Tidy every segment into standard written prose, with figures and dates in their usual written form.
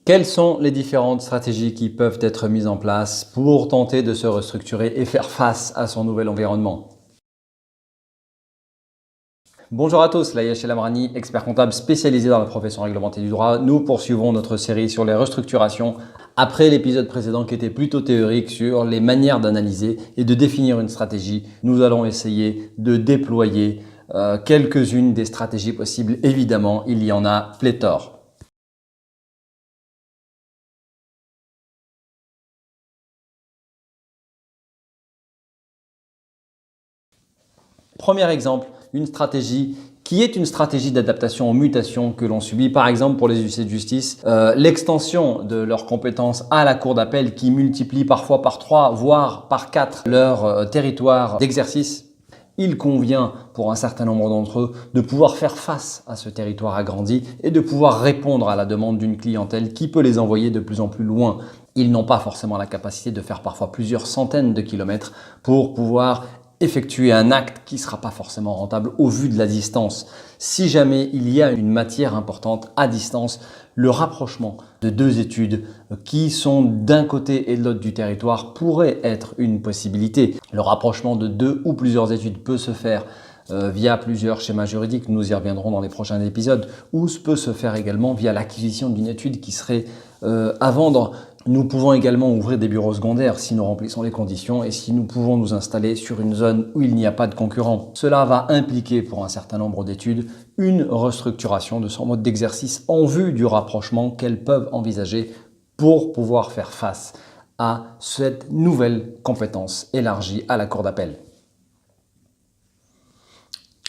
Quelles sont les différentes stratégies qui peuvent être mises en place pour tenter de se restructurer et faire face à son nouvel environnement? Bonjour à tous, Layesh El Amrani, expert comptable spécialisé dans la profession réglementée du droit. Nous poursuivons notre série sur les restructurations après l'épisode précédent qui était plutôt théorique sur les manières d'analyser et de définir une stratégie. Nous allons essayer de déployer quelques-unes des stratégies possibles. Évidemment, il y en a pléthore. Premier exemple, une stratégie qui est une stratégie d'adaptation aux mutations que l'on subit, par exemple pour les huissiers de justice, l'extension de leurs compétences à la cour d'appel qui multiplie parfois par 3 voire par 4 leur territoire d'exercice. Il convient pour un certain nombre d'entre eux de pouvoir faire face à ce territoire agrandi et de pouvoir répondre à la demande d'une clientèle qui peut les envoyer de plus en plus loin. Ils n'ont pas forcément la capacité de faire parfois plusieurs centaines de kilomètres pour pouvoir effectuer un acte qui ne sera pas forcément rentable au vu de la distance. Si jamais il y a une matière importante à distance, le rapprochement de deux études qui sont d'un côté et de l'autre du territoire pourrait être une possibilité. Le rapprochement de deux ou plusieurs études peut se faire via plusieurs schémas juridiques, nous y reviendrons dans les prochains épisodes, ou peut se faire également via l'acquisition d'une étude qui serait à vendre. Nous pouvons également ouvrir des bureaux secondaires si nous remplissons les conditions et si nous pouvons nous installer sur une zone où il n'y a pas de concurrents. Cela va impliquer pour un certain nombre d'études une restructuration de son mode d'exercice en vue du rapprochement qu'elles peuvent envisager pour pouvoir faire face à cette nouvelle compétence élargie à la cour d'appel.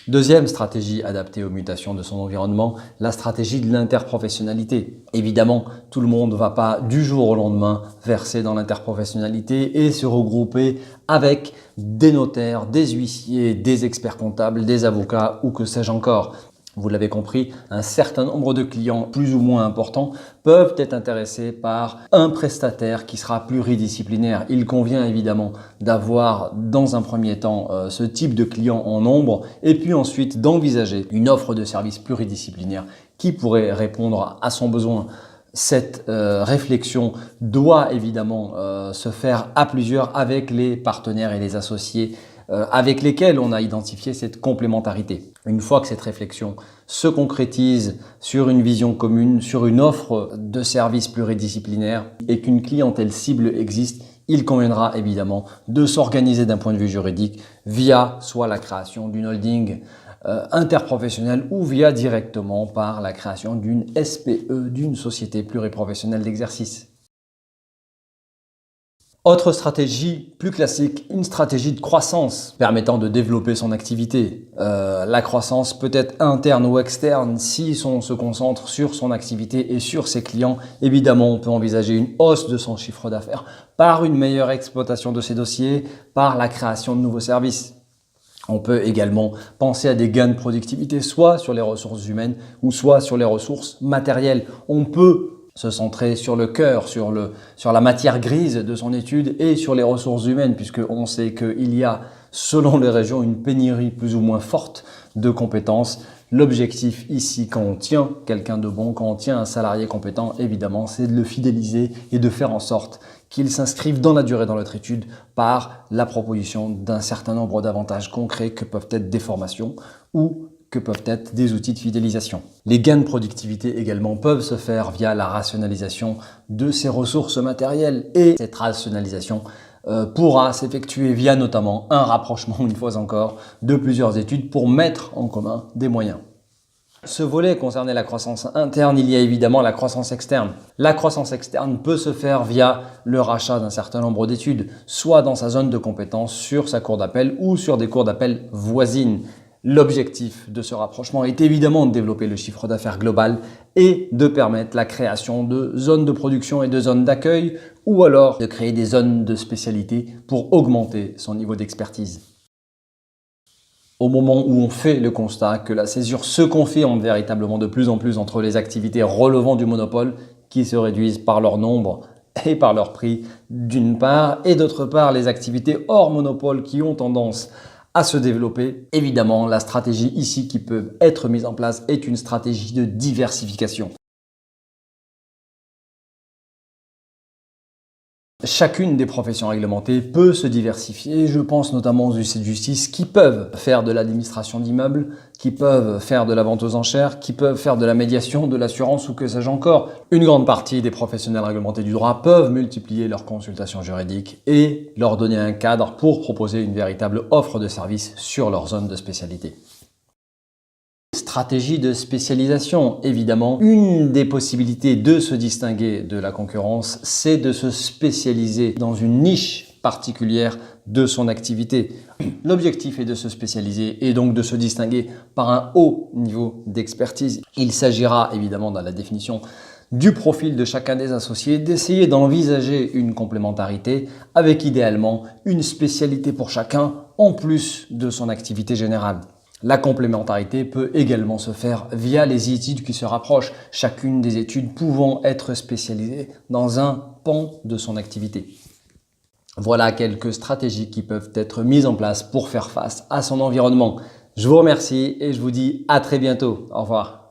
Deuxième stratégie adaptée aux mutations de son environnement, la stratégie de l'interprofessionnalité. Évidemment, tout le monde ne va pas du jour au lendemain verser dans l'interprofessionnalité et se regrouper avec des notaires, des huissiers, des experts comptables, des avocats ou que sais-je encore. Vous l'avez compris, un certain nombre de clients plus ou moins importants peuvent être intéressés par un prestataire qui sera pluridisciplinaire. Il convient évidemment d'avoir dans un premier temps ce type de client en nombre et puis ensuite d'envisager une offre de service pluridisciplinaire qui pourrait répondre à son besoin. Cette réflexion doit évidemment se faire à plusieurs avec les partenaires et les associés avec lesquels on a identifié cette complémentarité. Une fois que cette réflexion se concrétise sur une vision commune, sur une offre de services pluridisciplinaires et qu'une clientèle cible existe, il conviendra évidemment de s'organiser d'un point de vue juridique via soit la création d'une holding interprofessionnelle ou via directement par la création d'une SPE, d'une société pluriprofessionnelle d'exercice. Autre stratégie plus classique, une stratégie de croissance permettant de développer son activité. La croissance peut être interne ou externe. Si on se concentre sur son activité et sur ses clients, évidemment, on peut envisager une hausse de son chiffre d'affaires par une meilleure exploitation de ses dossiers, par la création de nouveaux services. On peut également penser à des gains de productivité, soit sur les ressources humaines ou soit sur les ressources matérielles. On peut se centrer sur le cœur, sur la matière grise de son étude et sur les ressources humaines, puisqu'on sait qu'il y a, selon les régions, une pénurie plus ou moins forte de compétences. L'objectif ici, quand on tient quelqu'un de bon, quand on tient un salarié compétent, évidemment, c'est de le fidéliser et de faire en sorte qu'il s'inscrive dans la durée dans notre étude par la proposition d'un certain nombre d'avantages concrets que peuvent être des formations ou que peuvent être des outils de fidélisation. Les gains de productivité également peuvent se faire via la rationalisation de ses ressources matérielles et cette rationalisation pourra s'effectuer via notamment un rapprochement, une fois encore, de plusieurs études pour mettre en commun des moyens. Ce volet concernait la croissance interne, il y a évidemment la croissance externe. La croissance externe peut se faire via le rachat d'un certain nombre d'études, soit dans sa zone de compétence sur sa cour d'appel ou sur des cours d'appel voisines. L'objectif de ce rapprochement est évidemment de développer le chiffre d'affaires global et de permettre la création de zones de production et de zones d'accueil ou alors de créer des zones de spécialité pour augmenter son niveau d'expertise. Au moment où on fait le constat que la césure se confirme véritablement de plus en plus entre les activités relevant du monopole qui se réduisent par leur nombre et par leur prix d'une part et d'autre part les activités hors monopole qui ont tendance à se développer. Évidemment, la stratégie ici qui peut être mise en place est une stratégie de diversification. Chacune des professions réglementées peut se diversifier. Je pense notamment aux huissiers de justice qui peuvent faire de l'administration d'immeubles, qui peuvent faire de la vente aux enchères, qui peuvent faire de la médiation, de l'assurance ou que sais-je encore. Une grande partie des professionnels réglementés du droit peuvent multiplier leurs consultations juridiques et leur donner un cadre pour proposer une véritable offre de services sur leur zone de spécialité. Stratégie de spécialisation, évidemment. Une des possibilités de se distinguer de la concurrence, c'est de se spécialiser dans une niche particulière de son activité. L'objectif est de se spécialiser et donc de se distinguer par un haut niveau d'expertise. Il s'agira évidemment dans la définition du profil de chacun des associés, d'essayer d'envisager une complémentarité avec idéalement une spécialité pour chacun en plus de son activité générale. La complémentarité peut également se faire via les études qui se rapprochent, chacune des études pouvant être spécialisée dans un pan de son activité. Voilà quelques stratégies qui peuvent être mises en place pour faire face à son environnement. Je vous remercie et je vous dis à très bientôt. Au revoir.